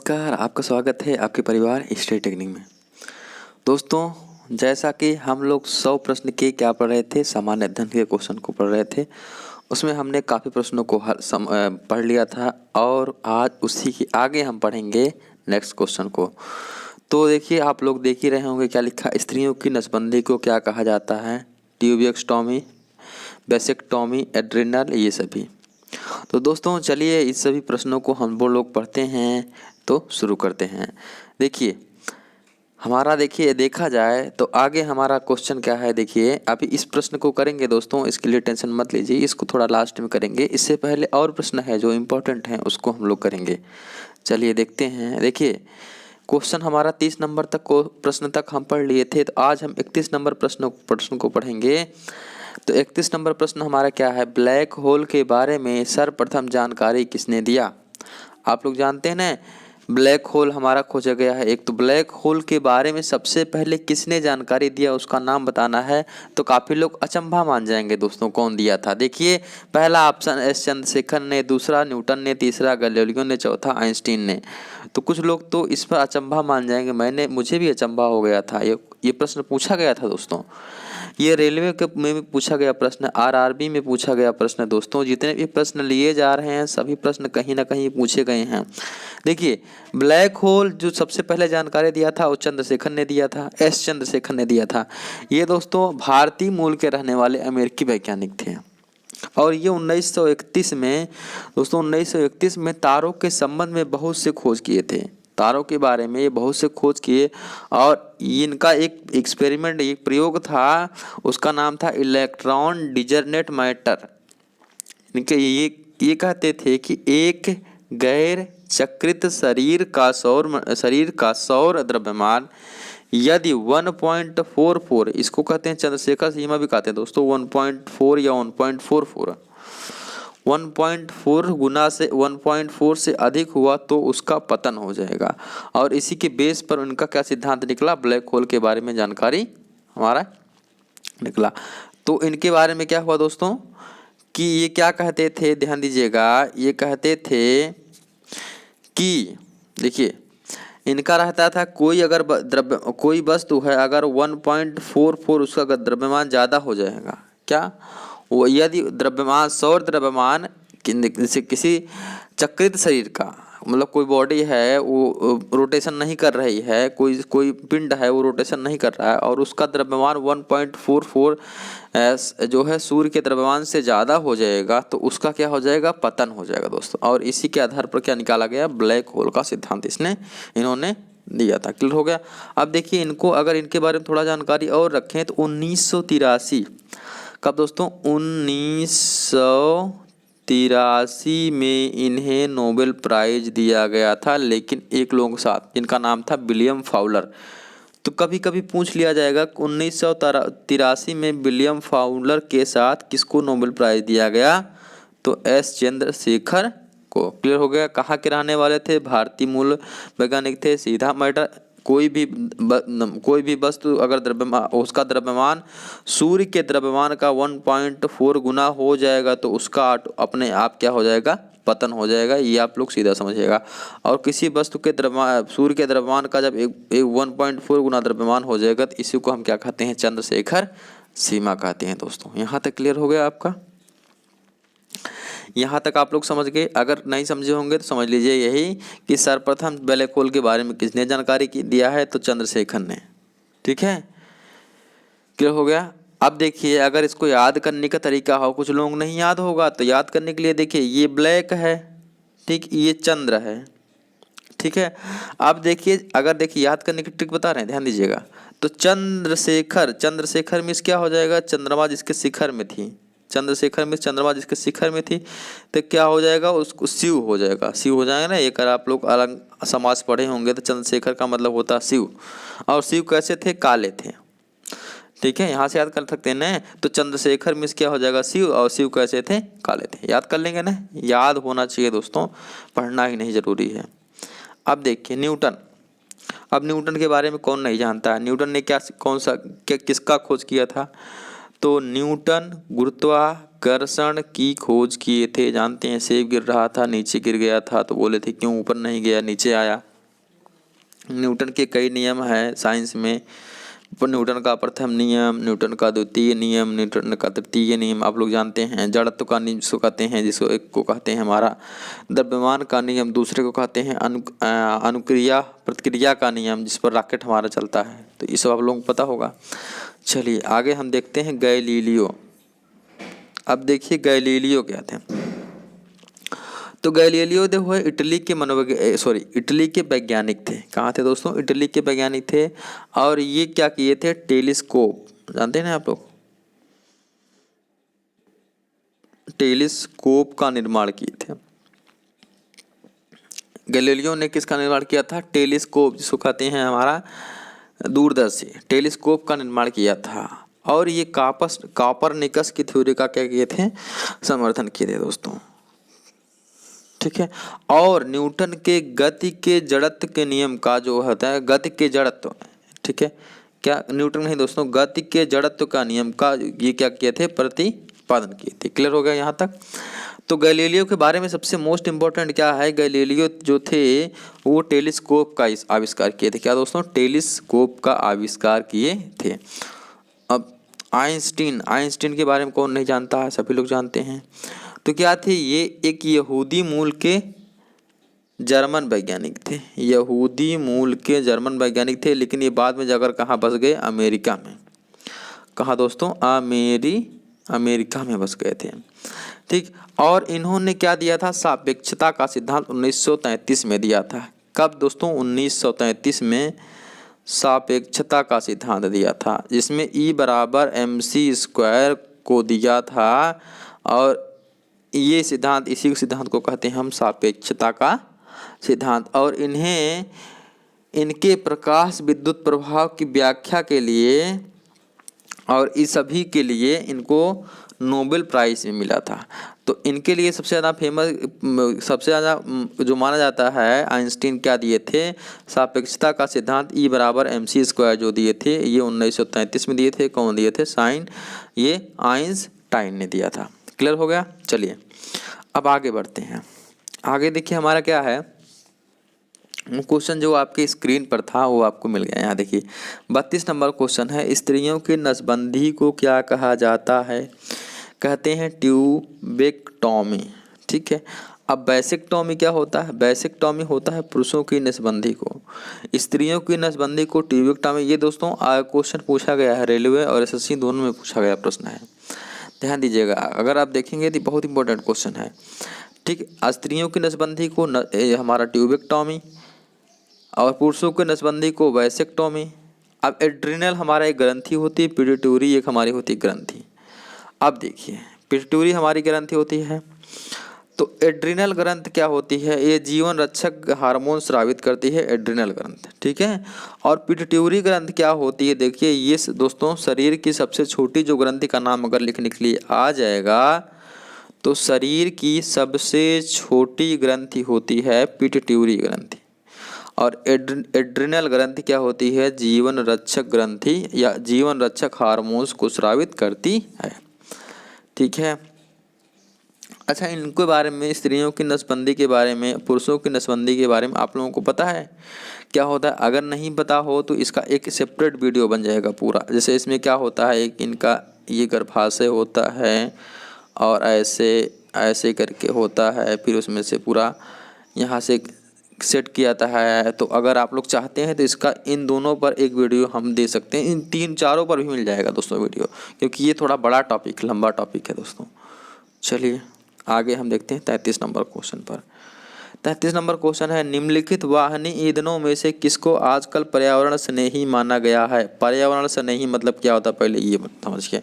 नमस्कार, आपका स्वागत है आपके परिवार स्टडी टेक्निक में। दोस्तों, जैसा कि हम लोग 100 प्रश्न के क्या पढ़ रहे थे, सामान्य अध्ययन के क्वेश्चन को पढ़ रहे थे। उसमें हमने काफ़ी प्रश्नों को पढ़ लिया था और आज उसी के आगे हम पढ़ेंगे नेक्स्ट क्वेश्चन को। तो देखिए, आप लोग देख ही रहे होंगे क्या लिखा, स्त्रियों की नसबंदी को क्या कहा जाता है? ट्यूबेक्टोमी, वेसेक्टोमी, एड्रिनल, ये सभी। तो दोस्तों चलिए इस सभी प्रश्नों को हम वो लोग पढ़ते हैं तो शुरू करते हैं। देखिए हमारा देखा जाए तो आगे हमारा क्वेश्चन क्या है। देखिए अभी इस प्रश्न को करेंगे दोस्तों, इसके लिए टेंशन मत लीजिए, इसको थोड़ा लास्ट में करेंगे। इससे पहले और प्रश्न है जो इम्पोर्टेंट हैं, उसको हम लोग करेंगे। चलिए देखते हैं। देखिए क्वेश्चन हमारा 30 नंबर तक को प्रश्न तक हम पढ़ लिए थे, तो आज हम 31 नंबर प्रश्न को पढ़ेंगे। तो 31 नंबर प्रश्न हमारा क्या है? ब्लैक होल के बारे में सर्वप्रथम जानकारी किसने दिया? आप लोग जानते हैं ना, ब्लैक होल हमारा खोजा गया है एक। तो ब्लैक होल के बारे में सबसे पहले किसने जानकारी दिया, उसका नाम बताना है। तो काफ़ी लोग अचंभा मान जाएंगे दोस्तों, कौन दिया था। देखिए पहला ऑप्शन एस चंद्रशेखर ने, दूसरा न्यूटन ने, तीसरा गैलीलियो ने, चौथा आइंस्टीन ने। तो कुछ लोग तो इस पर अचंभा मान जाएंगे, मुझे भी अचंभा हो गया था। ये प्रश्न पूछा गया था दोस्तों, ये रेलवे के में भी पूछा गया प्रश्न, आरआरबी में पूछा गया प्रश्न। दोस्तों जितने भी प्रश्न लिए जा रहे हैं सभी प्रश्न कहीं ना कहीं पूछे गए हैं। देखिए ब्लैक होल जो सबसे पहले जानकारी दिया था वो चंद्रशेखर ने दिया था, एस चंद्रशेखर ने दिया था। ये दोस्तों भारतीय मूल के रहने वाले अमेरिकी वैज्ञानिक थे और ये 1931 में दोस्तों 1931 में तारों के संबंध में बहुत से खोज किए थे। तारों के बारे में ये बहुत से खोज किए और इनका एक एक्सपेरिमेंट, एक प्रयोग था, उसका नाम था इलेक्ट्रॉन डिजर्नेट मैटर। इनके ये कहते थे कि एक गैर चक्रित शरीर का सौर द्रव्यमान यदि 1.44, इसको कहते हैं चंद्रशेखर सीमा भी कहते हैं दोस्तों, 1.4 या 1.4 गुना से 1.4 से अधिक हुआ तो उसका पतन हो जाएगा। और इसी के बेस पर उनका क्या सिद्धांत निकला, ब्लैक होल के बारे में जानकारी हमारा निकला। तो इनके बारे में क्या हुआ दोस्तों कि ये क्या कहते थे, ध्यान दीजिएगा। ये कहते थे कि देखिए इनका रहता था कोई वस्तु है अगर 1.44 उसका द्रव्यमान ज़्यादा हो जाएगा, क्या वो यदि द्रव्यमान सौर द्रव्यमान किसी चक्रित शरीर का, मतलब कोई बॉडी है वो रोटेशन नहीं कर रही है, कोई पिंड है वो रोटेशन नहीं कर रहा है और उसका द्रव्यमान 1.44 जो है सूर्य के द्रव्यमान से ज़्यादा हो जाएगा तो उसका क्या हो जाएगा, पतन हो जाएगा दोस्तों। और इसी के आधार पर क्या निकाला गया, ब्लैक होल का सिद्धांत इन्होंने दिया था। क्लियर हो गया। अब देखिए इनको अगर इनके बारे में थोड़ा जानकारी और रखें तो 1983 कब दोस्तों, 1983 में इन्हें नोबेल प्राइज दिया गया था, लेकिन एक लोगों के साथ, जिनका नाम था विलियम फाउलर। तो कभी कभी पूछ लिया जाएगा 1983 में विलियम फाउलर के साथ किसको नोबेल प्राइज दिया गया, तो एस चंद्रशेखर को। क्लियर हो गया। कहाँ के रहने वाले थे, भारतीय मूल वैज्ञानिक थे। सीधा मैटर, कोई भी वस्तु अगर उसका द्रव्यमान सूर्य के द्रव्यमान का 1.4 गुना हो जाएगा तो उसका अपने आप क्या हो जाएगा, पतन हो जाएगा। ये आप लोग सीधा समझिएगा। और किसी वस्तु के सूर्य के द्रव्यमान का जब एक 1.4 गुना द्रव्यमान हो जाएगा तो इसी को हम क्या कहते हैं, चंद्रशेखर सीमा कहते हैं दोस्तों। यहाँ तक क्लियर हो गया आपका, यहाँ तक आप लोग समझ गए। अगर नहीं समझे होंगे तो समझ लीजिए यही कि सर्वप्रथम ब्लैक होल के बारे में किसने जानकारी दिया है, तो चंद्रशेखर ने। ठीक है, क्लियर हो गया। अब देखिए अगर इसको याद करने का तरीका हो, कुछ लोग नहीं याद होगा तो याद करने के लिए देखिए ये ब्लैक है, ठीक, ये चंद्र है, ठीक है। अब देखिए अगर याद करने की ट्रिक बता रहे हैं, ध्यान दीजिएगा। तो चंद्रशेखर मीन्स क्या हो जाएगा, चंद्रमा जिसके शिखर में थी, चंद्रशेखर में चंद्रमा जिसके शिखर में थी, तो क्या हो जाएगा, उसको शिव हो जाएगा, शिव हो जाएगा ना। एक अगर आप लोग अलग समाज पढ़े होंगे तो चंद्रशेखर का मतलब होता है शिव। और शिव कैसे थे, काले थे, ठीक है, यहाँ से याद कर सकते हैं ना। तो चंद्रशेखर मिस क्या हो जाएगा, शिव, और शिव कैसे थे, काले थे। याद कर लेंगे ना, याद होना चाहिए दोस्तों, पढ़ना ही नहीं जरूरी है। अब देखिए न्यूटन। अब न्यूटन के बारे में कौन नहीं जानता है, न्यूटन ने किसका खोज किया था, तो न्यूटन गुरुत्वाकर्षण की खोज किए थे। जानते हैं, सेब गिर रहा था नीचे गिर गया था तो बोले थे क्यों ऊपर नहीं गया नीचे आया, न्यूटन के कई नियम हैं साइंस में, पर न्यूटन का प्रथम नियम, न्यूटन का द्वितीय नियम, न्यूटन का तृतीय नियम आप लोग जानते हैं। जड़त्व का नियम जिसको कहते हैं, जिसको एक को कहते हैं हमारा द्रव्यमान का नियम, दूसरे को कहते हैं अनुक्रिया प्रतिक्रिया का नियम, जिस पर रॉकेट हमारा चलता है। तो ये सब आप लोगों को पता होगा। चलिए आगे हम देखते हैं गैलीलियो। अब देखिए गैलीलियो क्या थे। तो गैलीलियो देखो इटली के वैज्ञानिक थे। कहाँ थे दोस्तों? इटली के वैज्ञानिक थे। और ये क्या किए थे? टेलीस्कोप, जानते हैं ना आप लोग, टेलीस्कोप का निर्माण किए थे। गैलीलियो ने किसका निर्माण किया था? टेलीस्कोप, जिसको कहते हैं हमारा दूरदर्शी, टेलीस्कोप का निर्माण किया था। और ये कॉपरनिकस की थ्योरी का क्या किए थे? समर्थन किए थे दोस्तों। ठीक है। और न्यूटन के गति के जड़त्व के नियम का जो होता है, गति के जड़त्व, ठीक है, क्या न्यूटन नहीं दोस्तों, गति के जड़त्व का नियम का ये क्या किए थे? प्रतिपादन किए थे। क्लियर हो गया यहाँ तक? तो गैलीलियो के बारे में सबसे मोस्ट इम्पोर्टेंट क्या है? गैलीलियो जो थे वो टेलीस्कोप का आविष्कार किए थे। क्या दोस्तों? टेलीस्कोप का आविष्कार किए थे। अब आइंस्टीन के बारे में कौन नहीं जानता है? सभी लोग जानते हैं। तो क्या थे ये? एक यहूदी मूल के जर्मन वैज्ञानिक थे। यहूदी मूल के जर्मन वैज्ञानिक थे, लेकिन ये बाद में जाकर कहाँ बस गए? अमेरिका में। कहाँ दोस्तों? अमेरिका में बस गए थे। ठीक। और इन्होंने क्या दिया था? सापेक्षता का सिद्धांत 1933 में दिया था। कब दोस्तों? 1933 में सापेक्षता का सिद्धांत दिया था, जिसमें E बराबर mc² को दिया था। और ये सिद्धांत, इसी सिद्धांत को कहते हैं हम सापेक्षता का सिद्धांत। और इनके प्रकाश विद्युत प्रभाव की व्याख्या के लिए और इस सभी के लिए इनको नोबेल प्राइज में मिला था। तो इनके लिए सबसे ज़्यादा जो माना जाता है, आइंस्टीन क्या दिए थे? सापेक्षता का सिद्धांत E बराबर mc² जो दिए थे, ये 1933 में दिए थे। कौन दिए थे? ये आइंस्टाइन ने दिया था। क्लियर हो गया? चलिए अब आगे बढ़ते हैं। आगे देखिए हमारा क्या है क्वेश्चन, जो आपके स्क्रीन पर था वो आपको मिल गया। यहाँ देखिए 32 नंबर क्वेश्चन है। स्त्रियों की नसबंदी को क्या कहा जाता है? कहते हैं ट्यूबेक्टॉमी। ठीक है। अब वैसेक्टॉमी क्या होता है? वैसेक्टॉमी होता है पुरुषों की नसबंदी को, स्त्रियों की नसबंदी को ट्यूबेक्टॉमी। ये दोस्तों क्वेश्चन पूछा गया है, रेलवे और एसएससी दोनों में पूछा गया प्रश्न है। ध्यान दीजिएगा, अगर आप देखेंगे तो बहुत इंपॉर्टेंट क्वेश्चन है। ठीक। स्त्रियों की नसबंदी को हमारा ट्यूबेक्टॉमी और पुरुषों की नसबंदी को वैसेक्टॉमी। अब एड्रिनल हमारा एक ग्रंथि होती है, पिट्यूटरी एक हमारी होती है ग्रंथि। अब देखिए पिट्यूटरी हमारी ग्रंथि होती है, तो एड्रिनल ग्रंथ क्या होती है? ये जीवन रक्षक हार्मोन स्रावित करती है, एड्रिनल ग्रंथ। ठीक है। और पिट्यूटरी ग्रंथ क्या होती है? देखिए ये दोस्तों शरीर की सबसे छोटी जो ग्रंथि का नाम अगर लिखने के लिए आ जाएगा, तो शरीर की सबसे छोटी ग्रंथि होती है पिट्यूटरी ग्रंथि। और एड्रिनल ग्रंथि क्या होती है? जीवन रक्षक ग्रंथि या जीवन रक्षक हार्मोन्स को स्रावित करती है। ठीक है। अच्छा, इनके बारे में, स्त्रियों की नसबंदी के बारे में, पुरुषों की नसबंदी के बारे में आप लोगों को पता है क्या होता है? अगर नहीं पता हो तो इसका एक सेपरेट वीडियो बन जाएगा पूरा। जैसे इसमें क्या होता है, एक इनका ये गर्भाशय होता है और ऐसे करके होता है, फिर उसमें से पूरा यहाँ से सेट किया जाता है। तो अगर आप लोग चाहते हैं तो इसका इन दोनों पर एक वीडियो हम दे सकते हैं, इन चारों पर भी मिल जाएगा दोस्तों वीडियो, क्योंकि ये थोड़ा बड़ा टॉपिक, लंबा टॉपिक है दोस्तों। चलिए आगे हम देखते हैं 33 नंबर क्वेश्चन पर। 33 नंबर क्वेश्चन है, निम्नलिखित वाहनी ईंधनों में से किसको आजकल पर्यावरण स्नेही माना गया है? पर्यावरण स्नेही मतलब क्या होता है, पहले ये समझिए।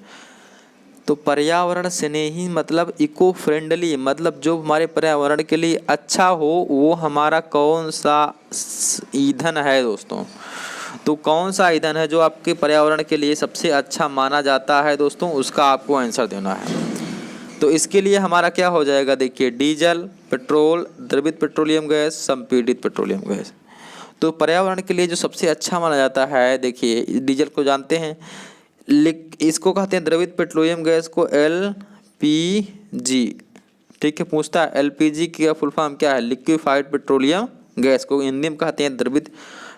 तो पर्यावरण स्नेही मतलब इको फ्रेंडली, मतलब जो हमारे पर्यावरण के लिए अच्छा हो, वो हमारा कौन सा ईंधन है दोस्तों? तो कौन सा ईंधन है जो आपके पर्यावरण के लिए सबसे अच्छा माना जाता है दोस्तों, उसका आपको आंसर देना है। तो इसके लिए हमारा क्या हो जाएगा? देखिए डीजल, पेट्रोल, द्रवित पेट्रोलियम गैस, संपीड़ित पेट्रोलियम गैस। तो पर्यावरण के लिए जो सबसे अच्छा माना जाता है, देखिए डीजल को जानते हैं, इसको कहते हैं द्रवित पेट्रोलियम गैस को LPG। ठीक है, पूछता है LPG की फुल फॉर्म क्या है? लिक्विफाइड पेट्रोलियम गैस को हिंदी में कहते हैं द्रवित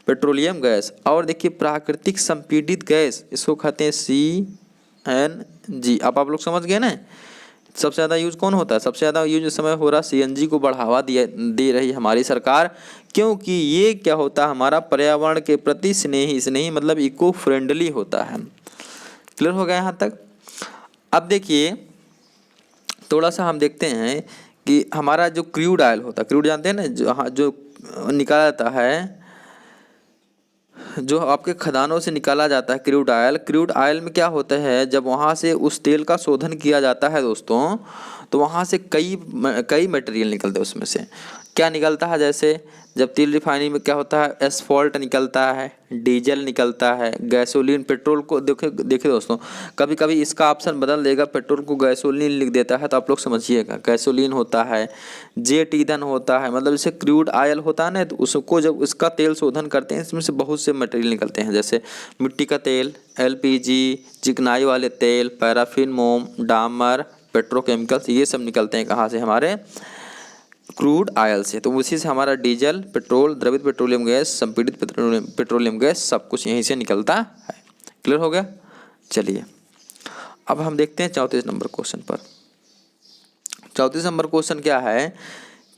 पेट्रोलियम गैस। और देखिए प्राकृतिक संपीड़ित गैस, इसको कहते हैं CNG। अब आप लोग समझ गए ना सबसे ज़्यादा यूज कौन होता है? सबसे ज़्यादा यूज इस समय हो रहा CNG को बढ़ावा दे रही हमारी सरकार, क्योंकि ये क्या होता है, हमारा पर्यावरण के प्रति स्नेही मतलब इको फ्रेंडली होता है। क्लियर हो गया यहाँ तक? अब देखिए थोड़ा सा हम देखते हैं कि हमारा जो क्रूड ऑयल होता है, क्रूड जानते हैं ना, जो निकाला जाता है, जो आपके खदानों से निकाला जाता है क्रूड ऑयल। क्रूड ऑयल में क्या होता है, जब वहाँ से उस तेल का शोधन किया जाता है दोस्तों, तो वहाँ से कई मटेरियल निकलते हैं। उसमें से क्या निकलता है, जैसे जब तेल रिफाइनरी में क्या होता है, एस्फॉल्ट निकलता है, डीजल निकलता है, गैसोलीन, पेट्रोल को देखिए दोस्तों, कभी कभी इसका ऑप्शन बदल देगा, पेट्रोल को गैसोलीन लिख देता है, तो आप लोग समझिएगा गैसोलीन होता है, जेट ईंधन होता है, मतलब जैसे क्रूड ऑयल होता है ना, तो उसको जब उसका तेल शोधन करते हैं, इसमें से बहुत से मटेरियल निकलते हैं, जैसे मिट्टी का तेल, LPG, चिकनाई वाले तेल, पैराफिन, मोम, डामर, पेट्रोकेमिकल्स, ये सब निकलते हैं कहाँ से, हमारे क्रूड ऑयल से। तो उसी से हमारा डीजल, पेट्रोल, द्रवित पेट्रोलियम गैस, संपीड़ित पेट्रोलियम गैस, सब कुछ यहीं से निकलता है। क्लियर हो गया? चलिए अब हम देखते हैं 34 नंबर क्वेश्चन पर। 34 नंबर क्वेश्चन क्या है,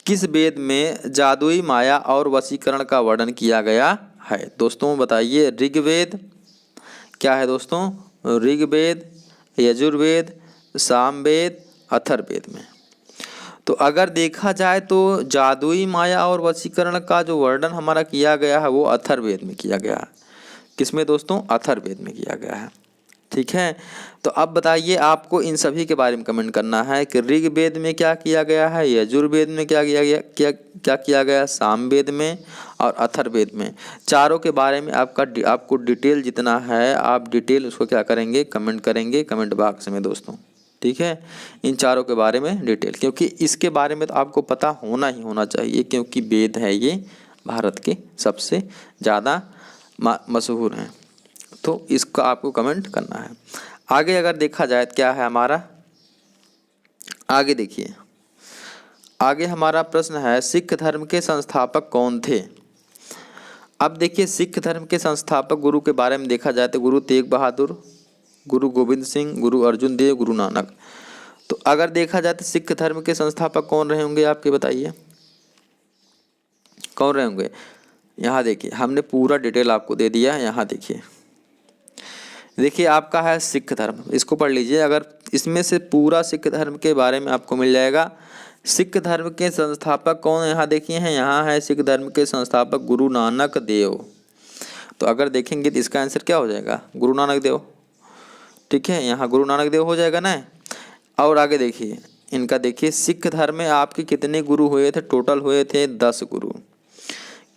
किस वेद में जादुई माया और वशीकरण का वर्णन किया गया है? दोस्तों बताइए, ऋग्वेद क्या है दोस्तों, ऋग्वेद, यजुर्वेद, सामवेद, अथर्ववेद में। तो अगर देखा जाए तो जादुई माया और वशीकरण का जो वर्णन हमारा किया गया है वो अथर्ववेद में किया गया है। किसमें दोस्तों? अथर्ववेद में किया गया है। ठीक है, तो अब बताइए आपको इन सभी के बारे में कमेंट करना है कि ऋग्वेद में क्या किया गया है, यजुर्वेद में क्या किया गया, सामवेद में और अथर्ववेद में। चारों के बारे में आपको डिटेल जितना है, आप डिटेल उसको क्या करेंगे, कमेंट करेंगे कमेंट बॉक्स में दोस्तों। ठीक है, इन चारों के बारे में डिटेल, क्योंकि इसके बारे में तो आपको पता होना चाहिए, क्योंकि वेद है ये भारत के सबसे ज़्यादा मशहूर हैं, तो इसका आपको कमेंट करना है। आगे अगर देखा जाए क्या है हमारा, आगे देखिए, आगे हमारा प्रश्न है सिख धर्म के संस्थापक कौन थे? अब देखिए सिख धर्म के संस्थापक गुरु के बारे में देखा जाए तो गुरु तेग बहादुर, गुरु गोविंद सिंह, गुरु अर्जुन देव, गुरु नानक। तो अगर देखा जाए तो सिख धर्म के संस्थापक कौन रहे होंगे, आपके बताइए कौन रहे होंगे। यहाँ देखिए हमने पूरा डिटेल आपको दे दिया है, यहाँ देखिए आपका है सिख धर्म, इसको पढ़ लीजिए। अगर इसमें से पूरा सिख धर्म के बारे में आपको मिल जाएगा। सिख धर्म के संस्थापक कौन, यहाँ देखिए हैं, यहाँ है सिख धर्म के संस्थापक गुरु नानक देव। तो अगर देखेंगे तो इसका आंसर क्या हो जाएगा, गुरु नानक देव। ठीक है, यहाँ गुरु नानक देव हो जाएगा ना। और आगे देखिए इनका, देखिए सिख धर्म में आपके कितने गुरु हुए थे, टोटल हुए थे 10 गुरु।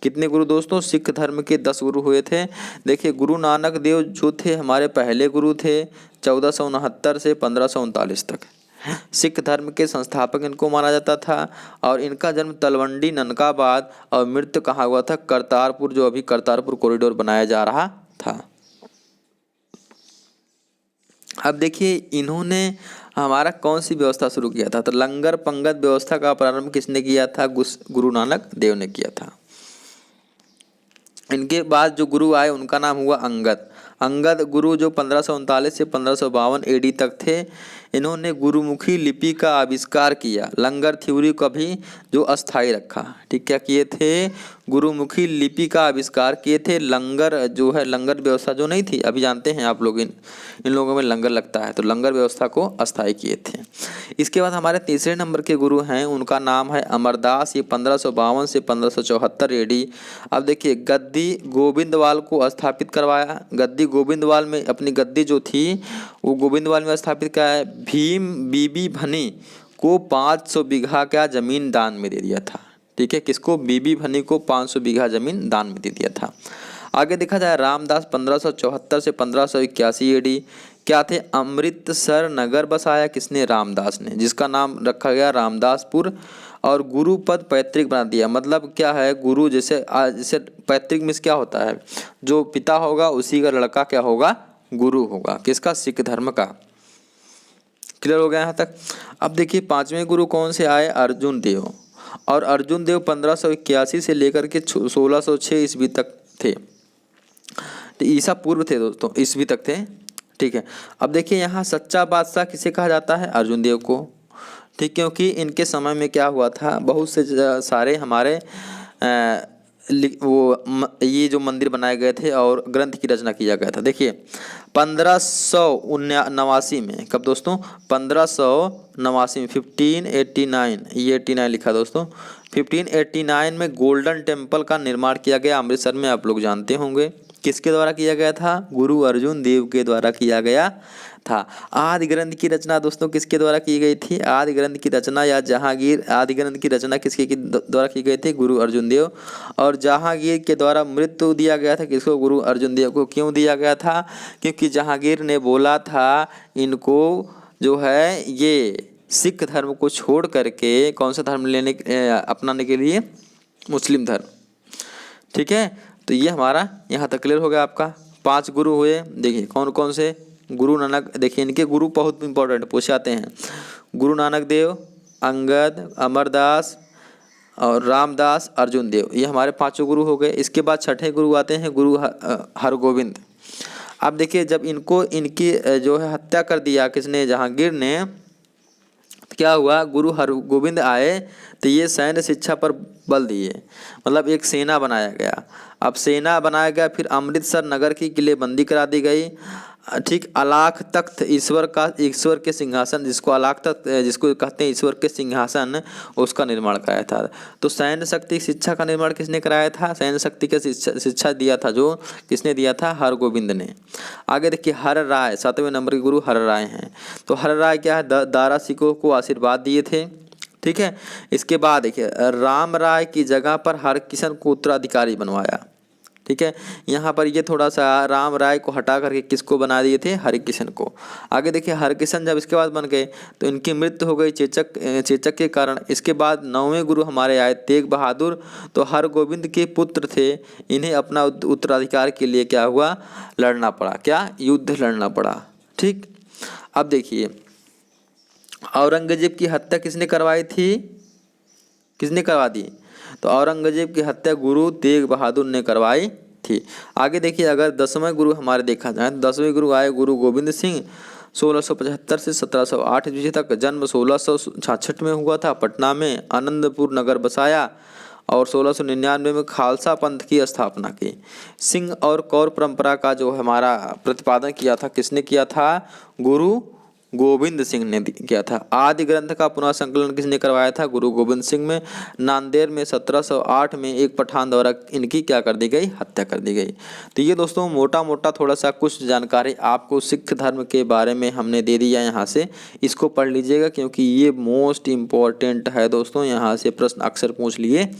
कितने गुरु दोस्तों, सिख धर्म के 10 गुरु हुए थे। देखिए गुरु नानक देव जो थे हमारे पहले गुरु थे, 1469 से 1539 तक सिख धर्म के संस्थापक इनको माना जाता था। और इनका जन्म तलवंडी, ननकाबाद और मृत्यु कहाँ हुआ था, करतारपुर, जो अभी करतारपुर कॉरिडोर बनाया जा रहा था। अब देखिए इन्होंने हमारा कौन सी व्यवस्था शुरू किया था, तो लंगर पंगत व्यवस्था का प्रारंभ किसने किया था, गुरु नानक देव ने किया था। इनके बाद जो गुरु आए उनका नाम हुआ अंगद गुरु, जो 1539 से 1552 AD तक थे। इन्होंने गुरुमुखी लिपि का आविष्कार किया, लंगर थ्योरी को भी जो अस्थाई रखा। ठीक, क्या किए थे, गुरुमुखी लिपि का आविष्कार किए थे। लंगर जो है, लंगर व्यवस्था जो नहीं थी, अभी जानते हैं आप लोग इन लोगों में लंगर लगता है, तो लंगर व्यवस्था को अस्थाई किए थे। इसके बाद हमारे तीसरे नंबर के गुरु हैं, उनका नाम है अमरदास, ये 1552 से 1574 AD। अब देखिए गद्दी गोविंदवाल को स्थापित करवाया। गद्दी गोविंदवाल में अपनी गद्दी जो थी वो गोविंदवाल में स्थापित किया है। भीम बीबी भनी को 500 बीघा का जमीन दान में दे दिया था। ठीक है, किसको, बीबी भनी को 500 बीघा जमीन दान में दे दिया था। आगे देखा जाए रामदास 1574 से 1581 AD क्या थे, अमृतसर नगर बसाया किसने, रामदास ने, जिसका नाम रखा गया रामदासपुर। और गुरु पद पैतृक बना दिया, मतलब क्या है, गुरु जैसे पैतृक में क्या होता है, जो पिता होगा उसी का लड़का क्या होगा, गुरु होगा, किसका, सिख धर्म का। क्लियर हो गया यहाँ तक। अब देखिए पांचवें गुरु कौन से आए, अर्जुन देव। और अर्जुन देव 1581 से लेकर के 1606 ईस्वी तक थे। तो ईसा पूर्व थे दोस्तों, ईस्वी तक थे। ठीक है, अब देखिए यहाँ सच्चा बादशाह किसे कहा जाता है? अर्जुन देव को। ठीक, क्योंकि इनके समय में क्या हुआ था, बहुत से सारे हमारे ये जो मंदिर बनाए गए थे और ग्रंथ की रचना किया गया था। देखिए 1589 में, कब दोस्तों? 1589 में, 1589, ये 89 लिखा दोस्तों। 1589 में गोल्डन टेम्पल का निर्माण किया गया अमृतसर में, आप लोग जानते होंगे। किसके द्वारा किया गया था? गुरु अर्जुन देव के द्वारा किया गया था। आदि ग्रंथ की रचना दोस्तों किसके द्वारा की गई थी? आदि ग्रंथ की रचना या जहांगीर, आदि ग्रंथ की रचना किसके द्वारा की गई थी? गुरु अर्जुन देव। और जहांगीर के द्वारा मृत्यु दिया गया था किसको? गुरु अर्जुन देव को। क्यों दिया गया था? क्योंकि जहांगीर ने बोला था इनको जो है ये सिख धर्म को छोड़ करके कौन सा धर्म अपनाने के लिए? मुस्लिम धर्म। ठीक है, तो ये हमारा यहाँ तक क्लियर हो गया आपका। 5 गुरु हुए, देखिए कौन कौन से? गुरु नानक, देखिए इनके गुरु बहुत इंपॉर्टेंट पूछे आते हैं। गुरु नानक देव, अंगद, अमरदास और रामदास, अर्जुन देव, ये हमारे 5 गुरु हो गए। इसके बाद छठे गुरु आते हैं गुरु हरगोविंद। अब देखिए जब इनकी जो है हत्या कर दिया किसने? जहांगीर ने, तो क्या हुआ? गुरु हरगोविंद आए तो ये सैन्य शिक्षा पर बल दिए, मतलब एक सेना बनाया गया। अब सेना बनाया गया, फिर अमृतसर नगर की किलेबंदी करा दी गई। ठीक, अलाख तख्त, ईश्वर के सिंहासन, जिसको अलाख तख्त जिसको कहते हैं ईश्वर के सिंहासन, उसका निर्माण कराया था। तो सैन्य शक्ति शिक्षा का निर्माण किसने कराया था? सैन्य शक्ति का शिक्षा दिया था जो किसने दिया था? हरगोविंद ने। आगे देखिए हर राय, 7वें नंबर के गुरु हर राय हैं। तो हर राय क्या है? दारा सिखों को आशीर्वाद दिए थे। ठीक है, इसके बाद देखिए राम राय की जगह पर हरकिशन को उत्तराधिकारी बनवाया। ठीक है, यहाँ पर ये थोड़ा सा राम राय को हटा करके किसको बना दिए थे? हरिकिशन को। आगे देखिए हरकिशन जब इसके बाद बन गए तो इनकी मृत्यु हो गई चेचक के कारण। इसके बाद 9वें गुरु हमारे आए तेग बहादुर, तो हरगोविंद के पुत्र थे। इन्हें अपना उत्तराधिकार के लिए क्या हुआ? लड़ना पड़ा। क्या? युद्ध लड़ना पड़ा। ठीक, अब देखिए औरंगजेब की हत्या किसने करवाई थी? किसने करवा दी? तो औरंगजेब की हत्या गुरु तेग बहादुर ने करवाई थी। आगे देखिए अगर 10वें गुरु हमारे देखा जाए तो 10वें गुरु आए गुरु गोविंद सिंह। 1675 से 1708 ईस्वी तक, जन्म 1666 में हुआ था, पटना में आनंदपुर नगर बसाया और 1699 में खालसा पंथ की स्थापना की। सिंह और कौर परंपरा का जो हमारा प्रतिपादन किया था किसने किया था? गुरु गोविंद सिंह ने किया था। आदि ग्रंथ का पुनः संकलन किसने करवाया था? गुरु गोविंद सिंह में। नांदेड़ में 1708 में एक पठान द्वारा इनकी क्या कर दी गई? हत्या कर दी गई। तो ये दोस्तों मोटा मोटा थोड़ा सा कुछ जानकारी आपको सिख धर्म के बारे में हमने दे दिया। यहाँ से इसको पढ़ लीजिएगा क्योंकि ये मोस्ट इम्पॉर्टेंट है दोस्तों, यहाँ से प्रश्न अक्सर पूछ लिए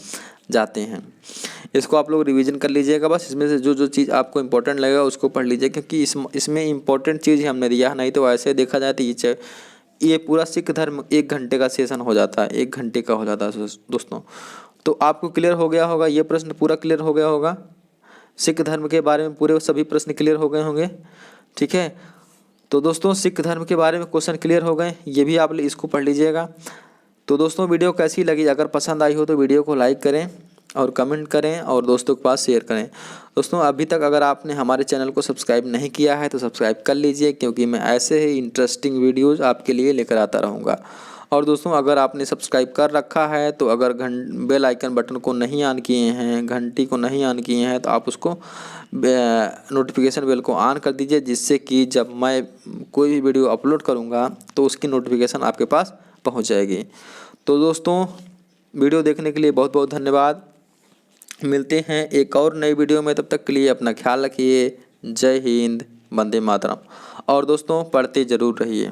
जाते हैं। इसको आप लोग रिवीजन कर लीजिएगा बस। इसमें से जो जो चीज़ आपको इंपॉर्टेंट लगेगा उसको पढ़ लीजिए क्योंकि इसमें इंपॉर्टेंट चीज़ ही हमने दिया है। नहीं तो ऐसे देखा जाए तो ये पूरा सिख धर्म 1 घंटे का सेशन हो जाता है, 1 घंटे का हो जाता है दोस्तों। तो आपको क्लियर हो गया होगा, ये प्रश्न पूरा क्लियर हो गया होगा। सिख धर्म के बारे में पूरे सभी प्रश्न क्लियर हो गए होंगे। ठीक है, तो दोस्तों सिख धर्म के बारे में क्वेश्चन क्लियर हो गए, ये भी आप इसको पढ़ लीजिएगा। तो दोस्तों वीडियो कैसी लगी? अगर पसंद आई हो तो वीडियो को लाइक करें और कमेंट करें और दोस्तों के पास शेयर करें। दोस्तों अभी तक अगर आपने हमारे चैनल को सब्सक्राइब नहीं किया है तो सब्सक्राइब कर लीजिए क्योंकि मैं ऐसे ही इंटरेस्टिंग वीडियोज़ आपके लिए लेकर आता रहूँगा। और दोस्तों अगर आपने सब्सक्राइब कर रखा है तो अगर बेल आइकन बटन को नहीं ऑन किए हैं, घंटी को नहीं ऑन किए हैं, तो आप उसको नोटिफिकेशन बेल को ऑन कर दीजिए, जिससे कि जब मैं कोई भी वीडियो अपलोड करूँगा तो उसकी नोटिफिकेशन आपके पास पहुँच जाएगी। तो दोस्तों वीडियो देखने के लिए बहुत बहुत धन्यवाद। मिलते हैं एक और नई वीडियो में, तब तक के लिए अपना ख्याल रखिए। जय हिंद, वंदे मातरम। और दोस्तों पढ़ते ज़रूर रहिए।